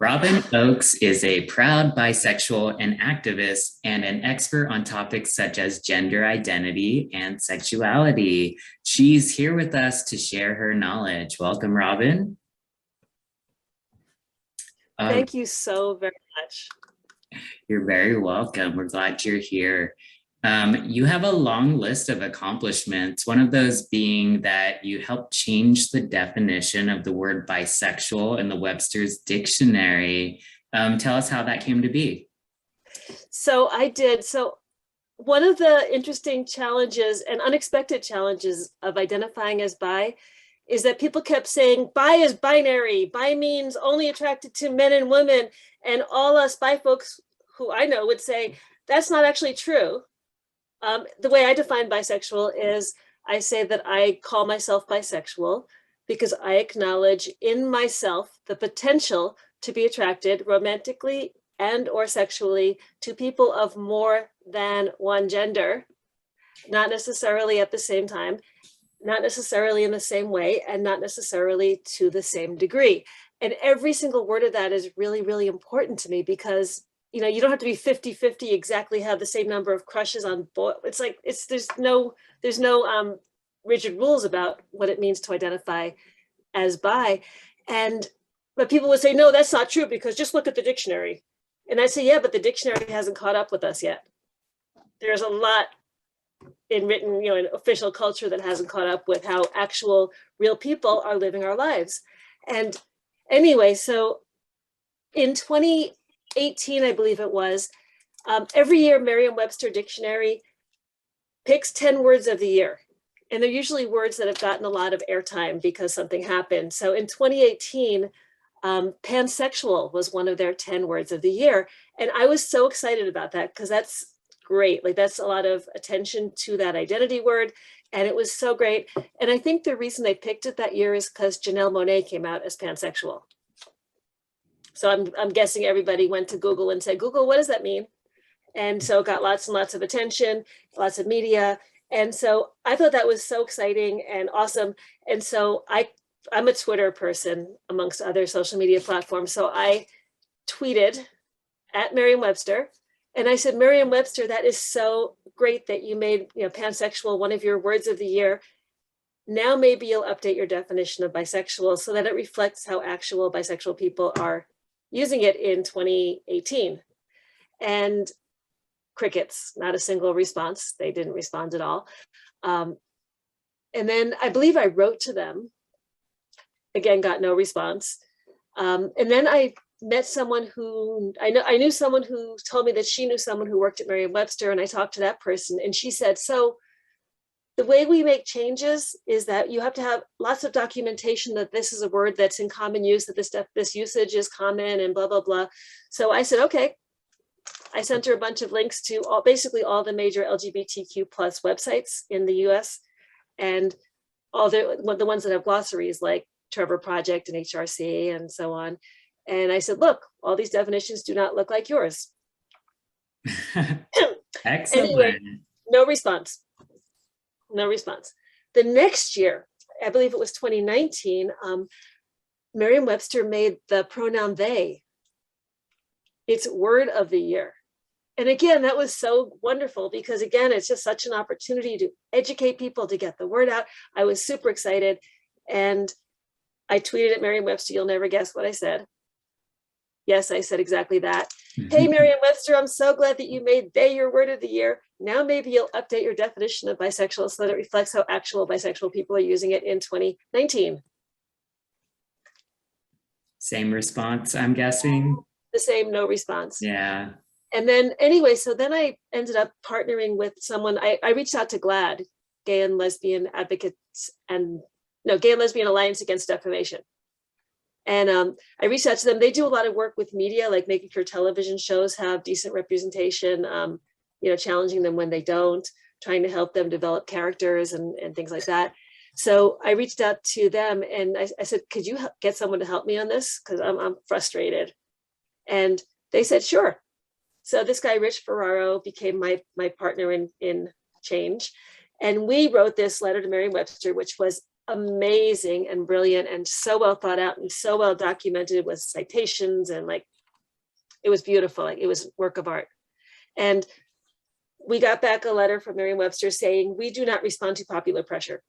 Robyn Ochs is a proud bisexual and activist and an expert on topics such as gender identity and sexuality. She's here with us to share her knowledge. Welcome, Robyn. Thank you so very much. You're very welcome. We're glad you're here. You have a long list of accomplishments, one of those being that you helped change the definition of the word bisexual in the Webster's Dictionary. Tell us how that came to be. So I did. So one of the interesting challenges and unexpected challenges of identifying as bi is that people kept saying bi is binary. Bi means only attracted to men and women. And all us bi folks who I know would say, that's not actually true. The way I define bisexual is I say that I call myself bisexual because I acknowledge in myself the potential to be attracted romantically and or sexually to people of more than one gender, not necessarily at the same time, not necessarily in the same way, and not necessarily to the same degree. And every single word of that is really, really important to me because you don't have to be 50-50 exactly have the same number of crushes on both. It's like there's no rigid rules about what it means to identify as bi. But people would say, no, that's not true because just look at the dictionary. And I say, yeah, but the dictionary hasn't caught up with us yet. There's a lot in written, in official culture that hasn't caught up with how actual real people are living our lives. And anyway, so in 2018, I believe it was, every year Merriam-Webster Dictionary picks 10 words of the year. And they're usually words that have gotten a lot of airtime because something happened. So in 2018, pansexual was one of their 10 words of the year. And I was so excited about that because that's great. Like that's a lot of attention to that identity word. And it was so great. And I think the reason they picked it that year is because Janelle Monáe came out as pansexual. So I'm guessing everybody went to Google and said, Google, what does that mean? And so it got lots and lots of attention, lots of media. And so I thought that was so exciting and awesome. And so I'm a Twitter person amongst other social media platforms. So I tweeted at Merriam-Webster and I said, Merriam-Webster, that is so great that you made pansexual one of your words of the year. Now maybe you'll update your definition of bisexual so that it reflects how actual bisexual people are using it in 2018. And crickets, not a single response. They didn't respond at all. And then I believe I wrote to them, again, got no response. And then I met someone who, I knew someone who told me that she knew someone who worked at Merriam-Webster, and I talked to that person and she said, so the way we make changes is that you have to have lots of documentation that this is a word that's in common use, that this usage is common and blah, blah, blah. So I said, okay. I sent her a bunch of links to basically all the major LGBTQ plus websites in the US and all the ones that have glossaries like Trevor Project and HRC and so on. And I said, look, all these definitions do not look like yours. Excellent. Anyway, no response. No response. The next year, I believe it was 2019, Merriam-Webster made the pronoun they its word of the year. And again, that was so wonderful because again, it's just such an opportunity to educate people, to get the word out. I was super excited. And I tweeted at Merriam-Webster, you'll never guess what I said. Yes, I said exactly that. Hey, Merriam-Webster, I'm so glad that you made they your word of the year. Now maybe you'll update your definition of bisexual so that it reflects how actual bisexual people are using it in 2019. Same response, I'm guessing. The same, no response. Yeah. And then anyway, so then I ended up partnering with someone. I reached out to GLAAD, Gay and Lesbian Advocates, Gay and Lesbian Alliance Against Defamation. And I reached out to them. They do a lot of work with media, like making sure television shows have decent representation, challenging them when they don't, trying to help them develop characters and things like that. So I reached out to them and I said, could you get someone to help me on this? Because I'm frustrated. And they said, sure. So this guy, Rich Ferraro, became my partner in change. And we wrote this letter to Merriam-Webster, which was amazing and brilliant and so well thought out and so well documented with citations, and like, it was beautiful. Like, it was work of art. And we got back a letter from Merriam-Webster saying, we do not respond to popular pressure.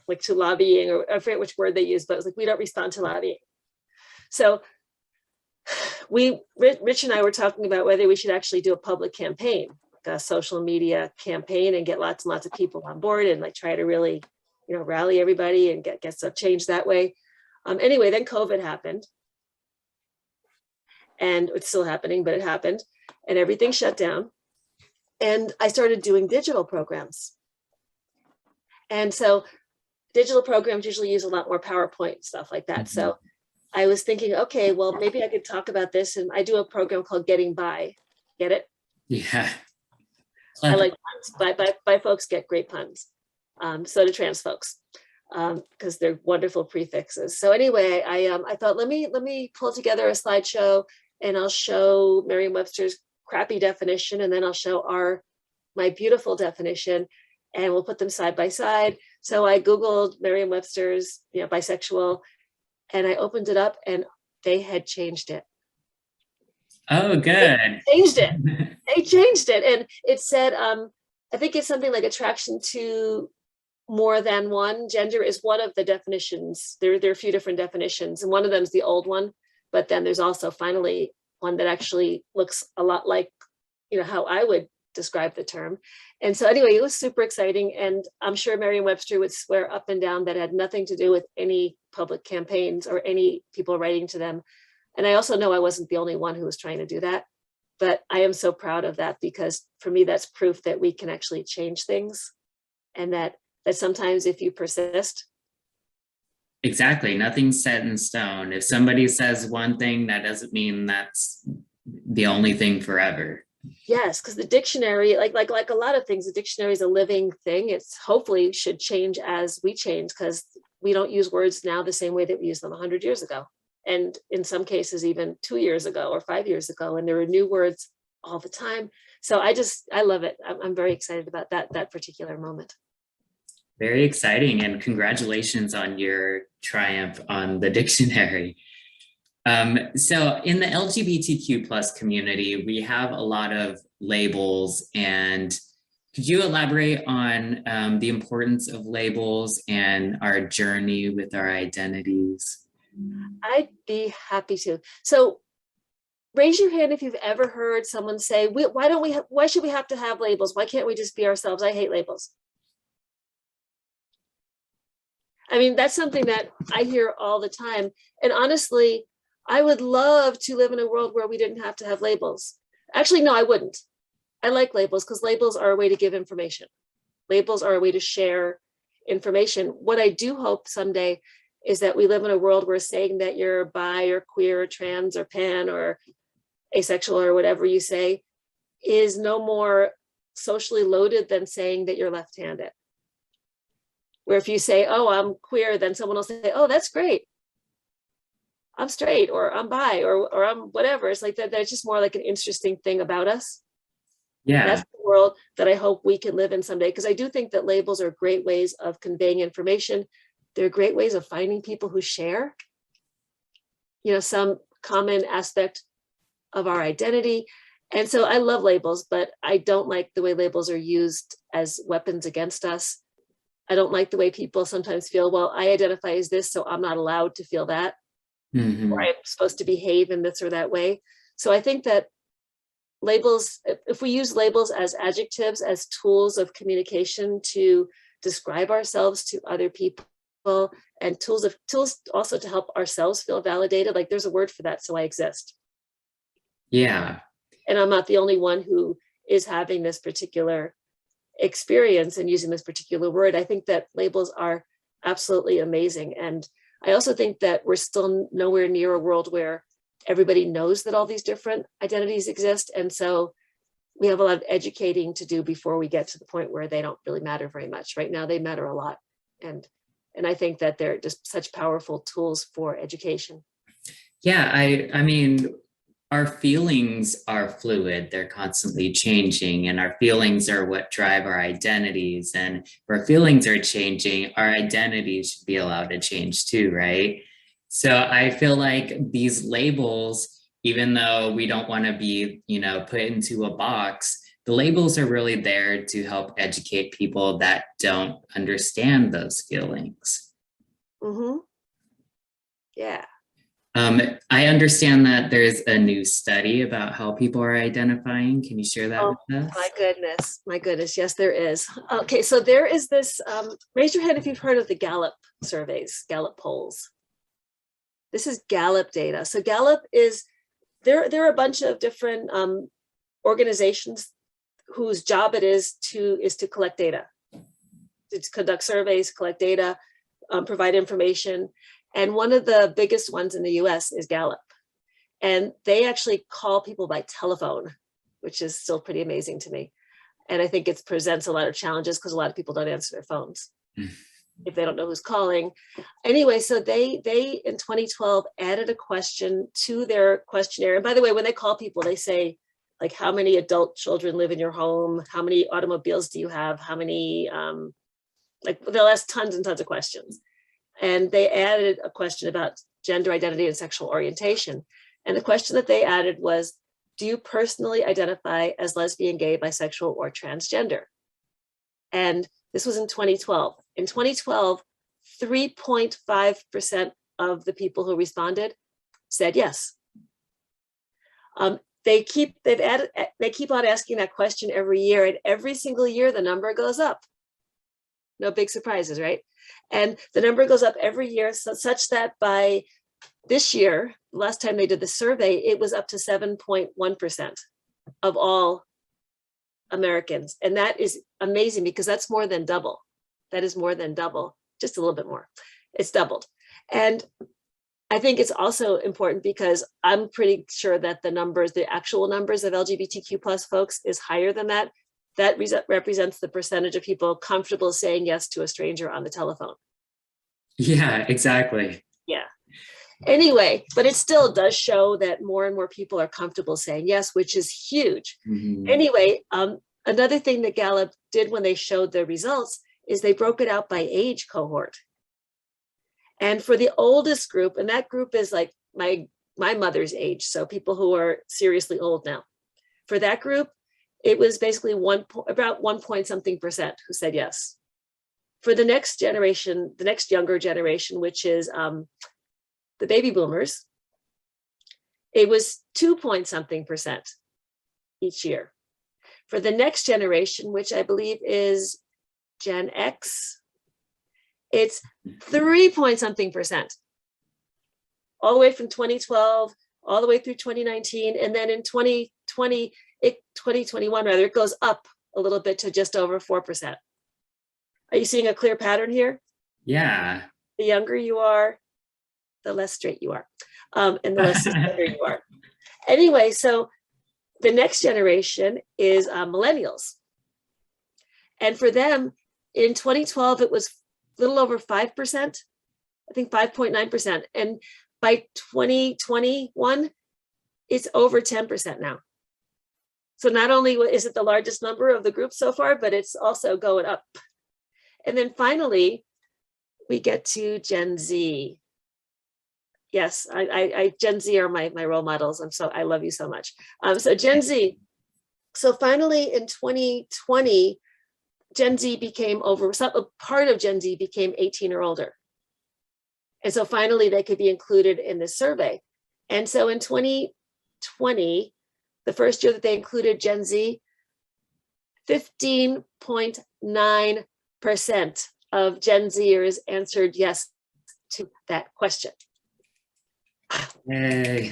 Like to lobbying, or I forget which word they used, but it was like, we don't respond to lobbying. So Rich and I were talking about whether we should actually do a public campaign, like a social media campaign, and get lots and lots of people on board and like try to really, rally everybody and get stuff changed that way. Anyway, then COVID happened, and it's still happening, but it happened, and everything shut down. And I started doing digital programs. And so digital programs usually use a lot more PowerPoint and stuff like that. So I was thinking, okay, well, maybe I could talk about this. And I do a program called Getting By. Get it? Yeah. I like puns. Bi folks get great puns. So do trans folks, because they're wonderful prefixes. So anyway, I thought, let me pull together a slideshow, and I'll show Merriam-Webster's crappy definition, and then I'll show my beautiful definition, and we'll put them side by side. So I Googled Merriam-Webster's, bisexual, and I opened it up, and they had changed it. Oh, good. They changed it. They changed it. And it said, I think it's something like attraction to more than one gender is one of the definitions. There are a few different definitions, and one of them is the old one, but then there's also finally one that actually looks a lot like, how I would describe the term. And so anyway, it was super exciting. And I'm sure Merriam-Webster would swear up and down that had nothing to do with any public campaigns or any people writing to them. And I also know I wasn't the only one who was trying to do that, but I am so proud of that, because for me, that's proof that we can actually change things, and that sometimes if you persist. Exactly. Nothing's set in stone. If somebody says one thing, that doesn't mean that's the only thing forever. Yes, because the dictionary, like a lot of things, the dictionary is a living thing. It's hopefully should change as we change, because we don't use words now the same way that we used them 100 years ago. And in some cases, even 2 years ago or 5 years ago, and there are new words all the time. So I love it. I'm very excited about that particular moment. Very exciting, and congratulations on your triumph on the dictionary. So in the LGBTQ plus community, we have a lot of labels, and could you elaborate on the importance of labels and our journey with our identities? I'd be happy to. So raise your hand if you've ever heard someone say, why should we have to have labels? Why can't we just be ourselves? I hate labels. I mean, that's something that I hear all the time. And honestly, I would love to live in a world where we didn't have to have labels. Actually, no, I wouldn't. I like labels, because labels are a way to give information. Labels are a way to share information. What I do hope someday is that we live in a world where saying that you're bi or queer or trans or pan or asexual or whatever you say is no more socially loaded than saying that you're left-handed. Where if you say, oh, I'm queer, then someone will say, oh, that's great. I'm straight, or I'm bi, or I'm whatever. It's like that. That's just more like an interesting thing about us. Yeah. That's the world that I hope we can live in someday. Because I do think that labels are great ways of conveying information. They're great ways of finding people who share, some common aspect of our identity. And so I love labels, but I don't like the way labels are used as weapons against us. I don't like the way people sometimes feel, well, I identify as this, so I'm not allowed to feel that. Mm-hmm. Or I'm supposed to behave in this or that way. So I think that labels, if we use labels as adjectives, as tools of communication to describe ourselves to other people, and tools also to help ourselves feel validated, like there's a word for that, so I exist. Yeah. And I'm not the only one who is having this particular experience and using this particular word. I think that labels are absolutely amazing. And I also think that we're still nowhere near a world where everybody knows that all these different identities exist. And so we have a lot of educating to do before we get to the point where they don't really matter very much. Right now, they matter a lot. And I think that they're just such powerful tools for education. Yeah, I mean, our feelings are fluid, they're constantly changing, and our feelings are what drive our identities. And if our feelings are changing, our identities should be allowed to change too, right? So I feel like these labels, even though we don't want to be, put into a box, the labels are really there to help educate people that don't understand those feelings. Mm-hmm. Yeah. I understand that there's a new study about how people are identifying. Can you share that Oh, with us? my goodness. My goodness. Yes, there is. Okay, so there is this, raise your hand if you've heard of the Gallup surveys, Gallup polls. This is Gallup data. So Gallup is, there are a bunch of different organizations whose job it is to collect data, to conduct surveys, collect data, provide information. And one of the biggest ones in the US is Gallup. And they actually call people by telephone, which is still pretty amazing to me. And I think it presents a lot of challenges because a lot of people don't answer their phones if they don't know who's calling. Anyway, so they in 2012 added a question to their questionnaire. And by the way, when they call people, they say, like, how many adult children live in your home? How many automobiles do you have? How many, like, they'll ask tons and tons of questions. And they added a question about gender identity and sexual orientation. And the question that they added was, do you personally identify as lesbian, gay, bisexual, or transgender? And this was in 2012. In 2012, 3.5% of the people who responded said yes. They keep on asking that question every year, and every single year the number goes up. No big surprises, right? And the number goes up every year, such that by this year, last time they did the survey, it was up to 7.1% of all Americans. And that is amazing because that's more than double. That is more than double, just a little bit more. It's doubled. And I think it's also important because I'm pretty sure that the actual numbers of LGBTQ plus folks is higher than that. That represents the percentage of people comfortable saying yes to a stranger on the telephone. Yeah, exactly. Yeah. Anyway, but it still does show that more and more people are comfortable saying yes, which is huge. Mm-hmm. Anyway, another thing that Gallup did when they showed the results is they broke it out by age cohort. And for the oldest group, and that group is like my mother's age, so people who are seriously old now. For that group, it was basically about 1% who said yes. For the next generation, the next younger generation, which is the baby boomers, it was 2% each year. For the next generation, which I believe is Gen X, it's 3% all the way from 2012 all the way through 2019, and then in 2021 rather, it goes up a little bit to just over 4%. Are you seeing a clear pattern here? Yeah. The younger you are, the less straight you are, and the less cisgender you are. Anyway, so the next generation is millennials. And for them, in 2012, it was a little over 5%, I think 5.9%. And by 2021, it's over 10% now. So not only is it the largest number of the group so far, but it's also going up. And then finally, we get to Gen Z. Yes, I Gen Z are my role models. I love you so much. So Gen Z. So finally in 2020, Gen Z became part of Gen Z became 18 or older. And so finally they could be included in this survey. And so in 2020, the first year that they included Gen Z, 15.9% of Gen Zers answered yes to that question. Yay.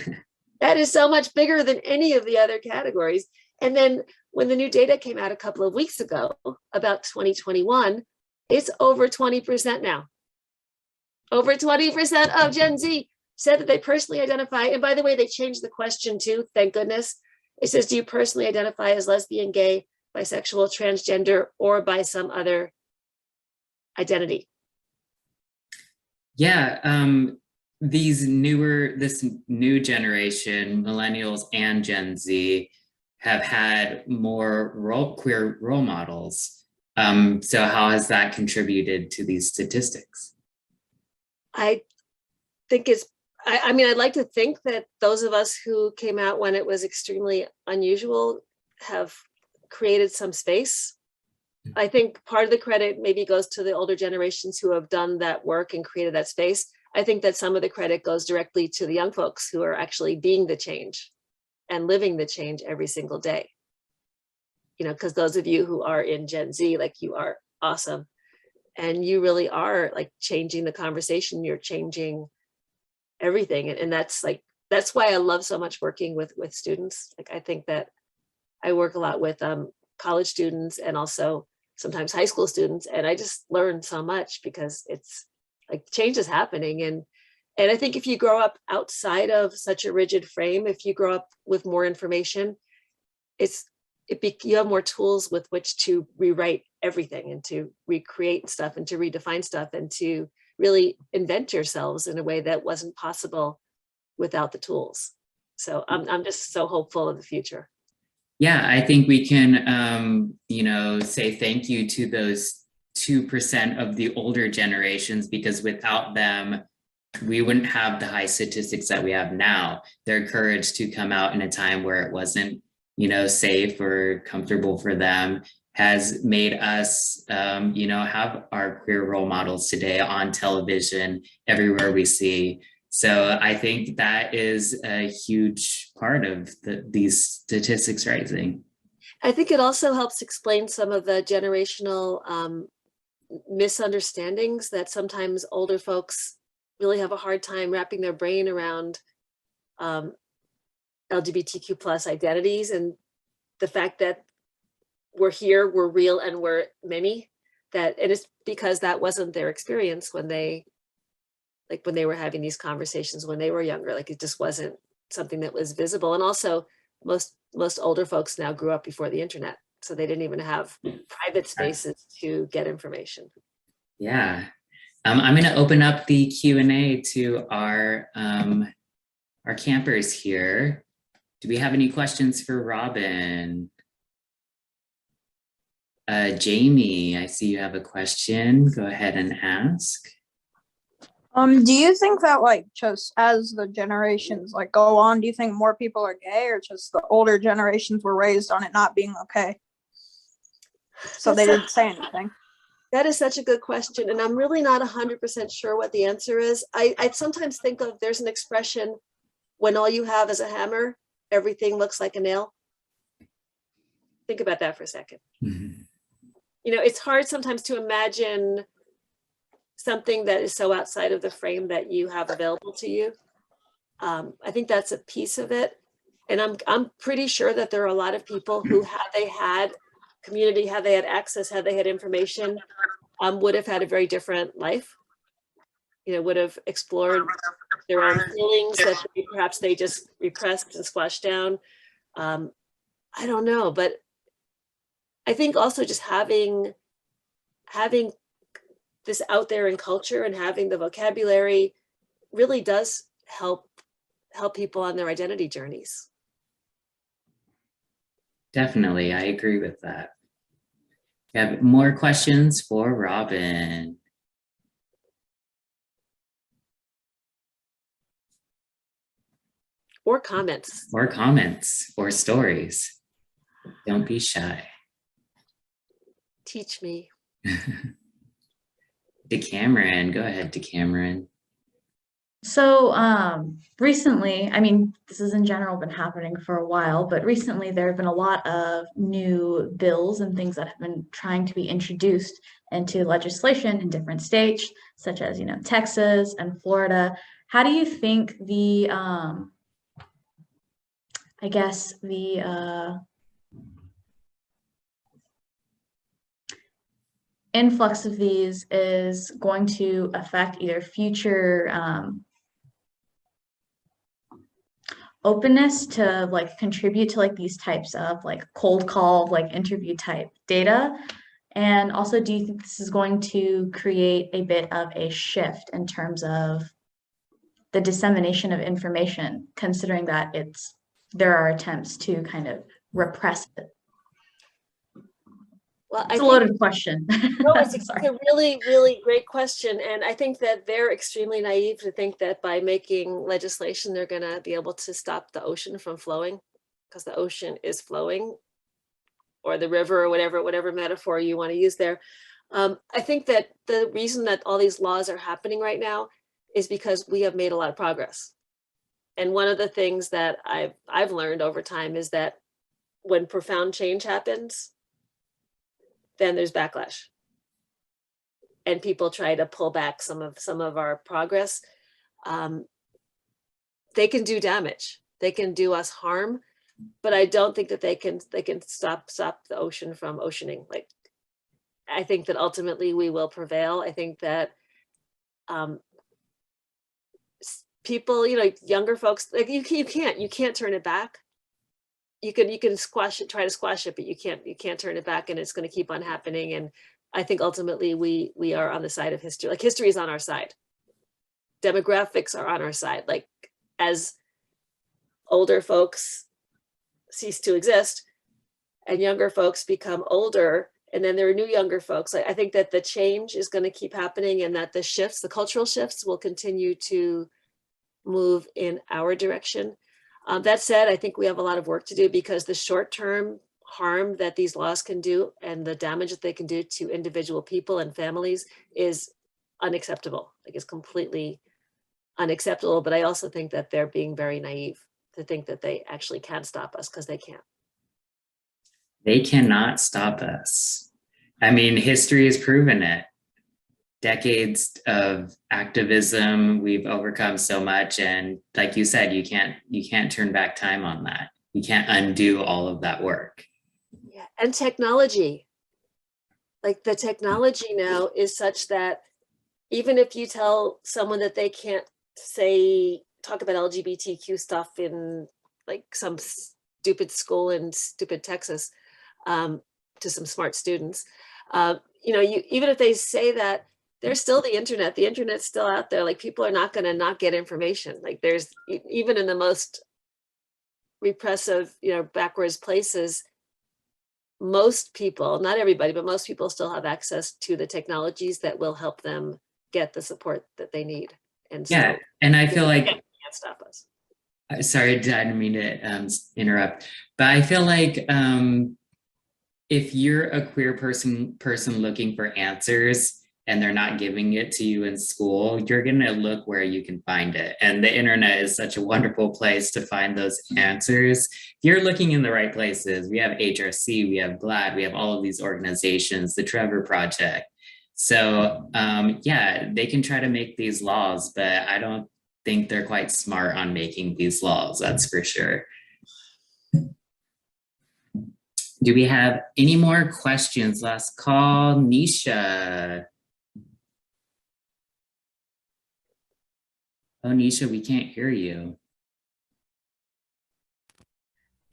That is so much bigger than any of the other categories. And then when the new data came out a couple of weeks ago about 2021, it's over 20% now. Over 20% of Gen Z said that they personally identify. And by the way, they changed the question too, thank goodness. It says, do you personally identify as lesbian, gay, bisexual, transgender, or by some other identity? Yeah. this new generation, millennials and Gen Z, have had more queer role models. So how has that contributed to these statistics? I think I mean, I'd like to think that those of us who came out when it was extremely unusual have created some space. I think part of the credit maybe goes to the older generations who have done that work and created that space. I think that some of the credit goes directly to the young folks who are actually being the change and living the change every single day. You know, because those of you who are in Gen Z, like, you are awesome. And you really are like changing the conversation. You're changing everything. And that's why I love so much working with students. Like, I think that I work a lot with college students and also sometimes high school students. And I just learn so much because it's like change is happening. And I think if you grow up outside of such a rigid frame, if you grow up with more information, you have more tools with which to rewrite everything and to recreate stuff and to redefine stuff and to really invent yourselves in a way that wasn't possible without the tools. So I'm just so hopeful of the future. Yeah, I think we can, say thank you to those 2% of the older generations, because without them, we wouldn't have the high statistics that we have now. Their courage to come out in a time where it wasn't, safe or comfortable for them has made us, have our queer role models today on television, everywhere we see. So I think that is a huge part of these statistics rising. I think it also helps explain some of the generational misunderstandings that sometimes older folks really have a hard time wrapping their brain around LGBTQ plus identities, and the fact that we're here, we're real, and we're many. And it's because that wasn't their experience when they were having these conversations when they were younger. Like, it just wasn't something that was visible. And also most older folks now grew up before the internet, so they didn't even have private spaces to get information. Yeah. I'm going to open up the Q&A to our campers here. Do we have any questions for Robyn? Jamie, I see you have a question. Go ahead and ask. Do you think that, like, just as the generations like go on, do you think more people are gay, or just the older generations were raised on it not being okay, so they didn't say anything? That is such a good question, and I'm really not 100% sure what the answer is. I sometimes think of, there's an expression, when all you have is a hammer, everything looks like a nail. Think about that for a second. Mm-hmm. It's hard sometimes to imagine something that is so outside of the frame that you have available to you. I think that's a piece of it. And I'm pretty sure that there are a lot of people who, had they had community, had they had access, had they had information, would have had a very different life. Would have explored their own feelings that perhaps they just repressed and squashed down. I don't know, but I think also just having this out there in culture and having the vocabulary really does help people on their identity journeys. Definitely, I agree with that. We have more questions for Robyn. Or comments. Or comments or stories. Don't be shy. Teach me. DeCameron, go ahead, DeCameron. So recently, I mean, this has in general been happening for a while, but recently there have been a lot of new bills and things that have been trying to be introduced into legislation in different states, such as, Texas and Florida. How do you think the influx of these is going to affect either future openness to contribute to these types of cold call interview type data? And also, do you think this is going to create a bit of a shift in terms of the dissemination of information, considering that there are attempts to kind of repress it? Well, It's a loaded question. No, it's a really, really great question. And I think that they're extremely naive to think that by making legislation, they're going to be able to stop the ocean from flowing, because the ocean is flowing, or the river, or whatever metaphor you want to use there. I think that the reason that all these laws are happening right now is because we have made a lot of progress. And one of the things that I've learned over time is that when profound change happens, then there's backlash. And people try to pull back some of our progress. They can do damage. They can do us harm, but I don't think that they can stop the ocean from oceaning. Like, I think that ultimately we will prevail. I think that people, younger folks, like you can't turn it back. You can squash it, try to squash it, but you can't turn it back, and it's going to keep on happening. And I think ultimately we are on the side of history. Like, history is on our side. Demographics are on our side. Like, as older folks cease to exist and younger folks become older, and then there are new younger folks, I think that the change is going to keep happening, and that the cultural shifts will continue to move in our direction. That said, I think we have a lot of work to do, because the short-term harm that these laws can do and the damage that they can do to individual people and families is unacceptable. Like, it's completely unacceptable. But I also think that they're being very naive to think that they actually can stop us, because they can't. They cannot stop us. I mean, history has proven it. Decades of activism, we've overcome so much, and like you said, you can't turn back time on that. You can't undo all of that work. Yeah, and technology. Like, the technology now is such that even if you tell someone that they can't talk about LGBTQ stuff in like some stupid school in stupid Texas, to some smart students, even if they say that, there's still the internet. The internet's still out there. Like, people are not going to not get information. Like, there's, even in the most repressive, backwards places, most people, not everybody, but most people still have access to the technologies that will help them get the support that they need. And so, yeah, and I feel like, can't stop us. Sorry, I didn't mean to interrupt, but I feel like if you're a queer person looking for answers and they're not giving it to you in school, you're going to look where you can find it. And the internet is such a wonderful place to find those answers. You're looking in the right places. We have HRC, we have GLAAD, we have all of these organizations, the Trevor Project. So yeah, they can try to make these laws, but I don't think they're quite smart on making these laws, that's for sure. Do we have any more questions? Last call, Nisha. Oh, Nisha, we can't hear you.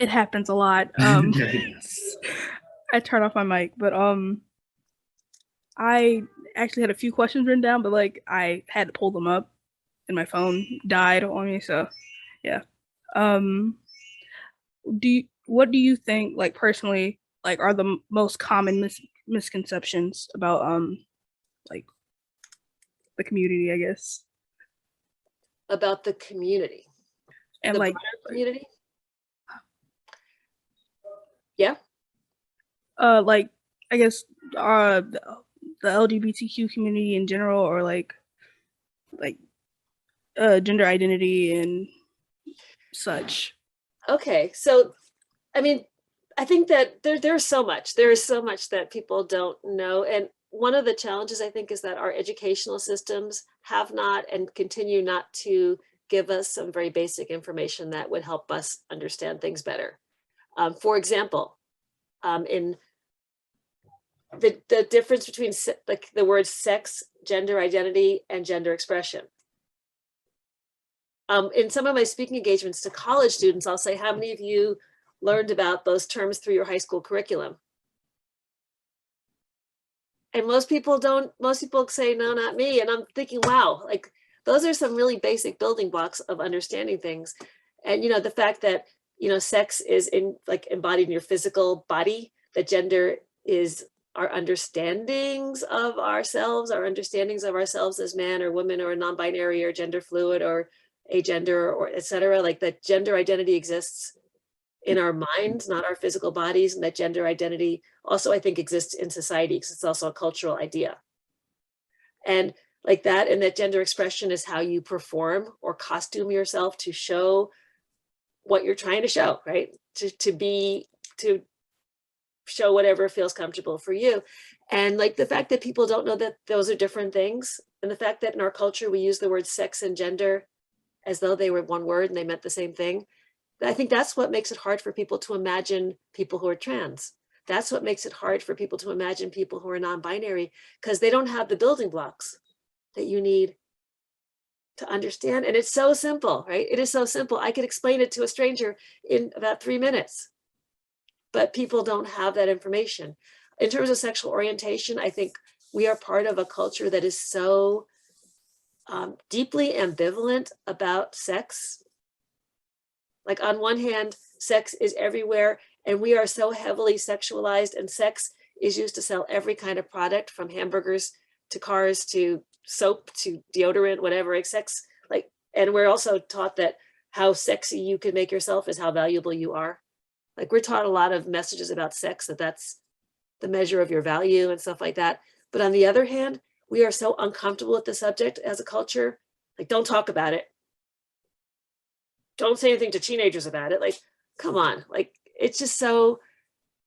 It happens a lot. I turned off my mic, but I actually had a few questions written down, but like I had to pull them up and my phone died on me, so yeah. What do you think, like personally, like are the most common misconceptions about like the community, I guess? About the community. And the like community? Yeah. Like I guess the LGBTQ community in general, or like gender identity and such. Okay, so I mean, I think that there's so much. There is so much that people don't know. And one of the challenges, I think, is that our educational systems have not and continue not to give us some very basic information that would help us understand things better. For example, in the difference between like the words sex, gender identity, and gender expression. In some of my speaking engagements to college students, I'll say, how many of you learned about those terms through your high school curriculum? And most people don't, most people say, no, not me. And I'm thinking, wow, like those are some really basic building blocks of understanding things. And, you know, the fact that, you know, sex is embodied in your physical body, that gender is our understandings of ourselves, as man or woman or non-binary or gender fluid or agender or etc. Like that gender identity exists in our minds, not our physical bodies, and that gender identity also, I think, exists in society because it's also a cultural idea. And like that, and that gender expression is how you perform or costume yourself to show what you're trying to show, right? To show whatever feels comfortable for you. And like the fact that people don't know that those are different things, and the fact that in our culture we use the word sex and gender as though they were one word and they meant the same thing. I think that's what makes it hard for people to imagine people who are trans. That's what makes it hard for people to imagine people who are non-binary, because they don't have the building blocks that you need to understand. And it's so simple, right? It is so simple. I could explain it to a stranger in about 3 minutes, but people don't have that information. In terms of sexual orientation, I think we are part of a culture that is so deeply ambivalent about sex. Like on one hand, sex is everywhere and we are so heavily sexualized, and sex is used to sell every kind of product, from hamburgers to cars to soap to deodorant, whatever. Sex, like, and we're also taught that how sexy you can make yourself is how valuable you are. Like we're taught a lot of messages about sex, that that's the measure of your value and stuff like that. But on the other hand, we are so uncomfortable with the subject as a culture. Like, don't talk about it. Don't say anything to teenagers about it. Like, come on. Like, it's just so,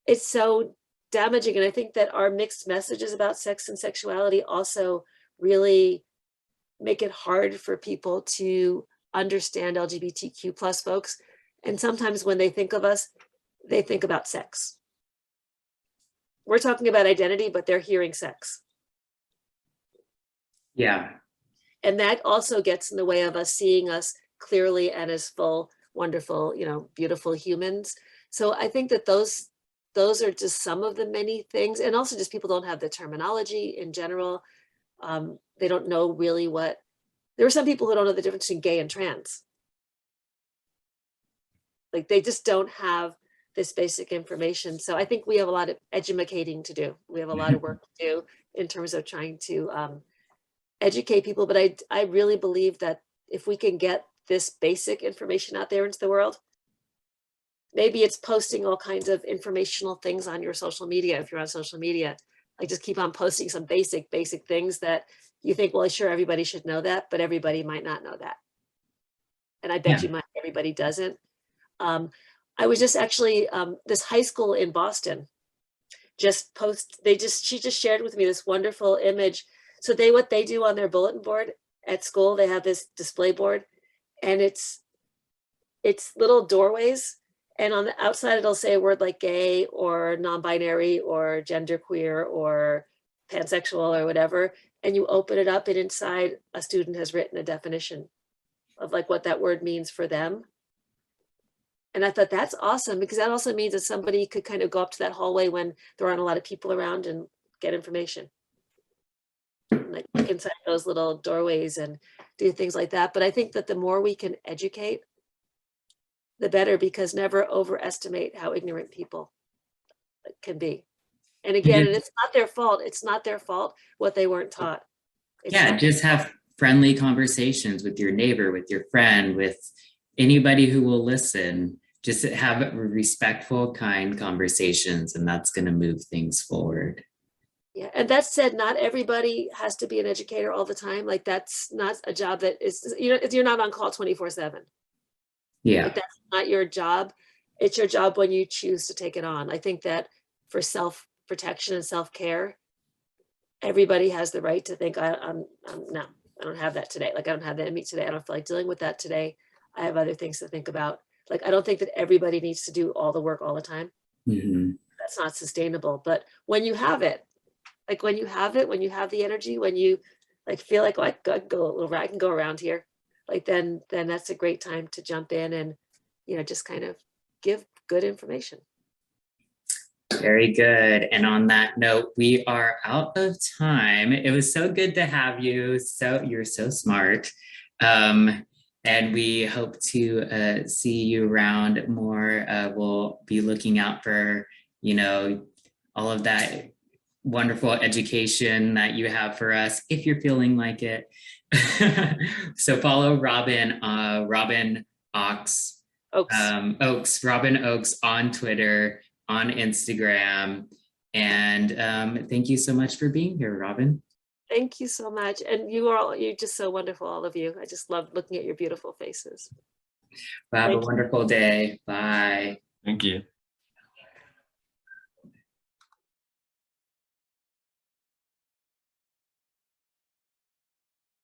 it's so damaging. And I think that our mixed messages about sex and sexuality also really make it hard for people to understand LGBTQ plus folks. And sometimes when they think of us, they think about sex. We're talking about identity, but they're hearing sex. Yeah. And that also gets in the way of us seeing us clearly and as full, wonderful, you know, beautiful humans. So I think that those are just some of the many things. And also just people don't have the terminology in general. They don't know really there are some people who don't know the difference between gay and trans. Like they just don't have this basic information. So I think we have a lot of educating to do. We have a lot of work to do in terms of trying to educate people. But I really believe that if we can get this basic information out there into the world, maybe it's posting all kinds of informational things on your social media. If you're on social media, like just keep on posting some basic things that you think, well, sure, everybody should know that, but everybody might not know that. And I bet you everybody doesn't. I was just actually, this high school in Boston she just shared with me this wonderful image. So what they do on their bulletin board at school, they have this display board, and it's little doorways. And on the outside, it'll say a word like gay or non-binary or genderqueer or pansexual or whatever. And you open it up, and inside a student has written a definition of like what that word means for them. And I thought that's awesome, because that also means that somebody could kind of go up to that hallway when there aren't a lot of people around and get information. And like look inside those little doorways and do things like that. But I think that the more we can educate, the better, because never overestimate how ignorant people can be. And again, and it's not their fault. It's not their fault what they weren't taught. Just have friendly conversations with your neighbor, with your friend, with anybody who will listen. Just have respectful, kind conversations, and that's going to move things forward. Yeah, and that said, not everybody has to be an educator all the time. Like that's not a job that is, you're not on call 24/7. Yeah. Like that's not your job. It's your job when you choose to take it on. I think that for self-protection and self-care, everybody has the right to think, no, I don't have that today. Like I don't have that in me today. I don't feel like dealing with that today. I have other things to think about. Like, I don't think that everybody needs to do all the work all the time. Mm-hmm. That's not sustainable. But when you have it, when you have the energy, when you like feel like, oh, I can go around here, like then that's a great time to jump in and, just kind of give good information. Very good. And on that note, we are out of time. It was so good to have you. You're so smart. And we hope to see you around more. We'll be looking out for, all of that wonderful education that you have for us, if you're feeling like it. So follow Robyn, Robyn Ochs, Robyn Ochs on Twitter, on Instagram. And thank you so much for being here, Robyn. Thank you so much. And you're just so wonderful, all of you. I just love looking at your beautiful faces. Have a wonderful day. Bye. Thank you.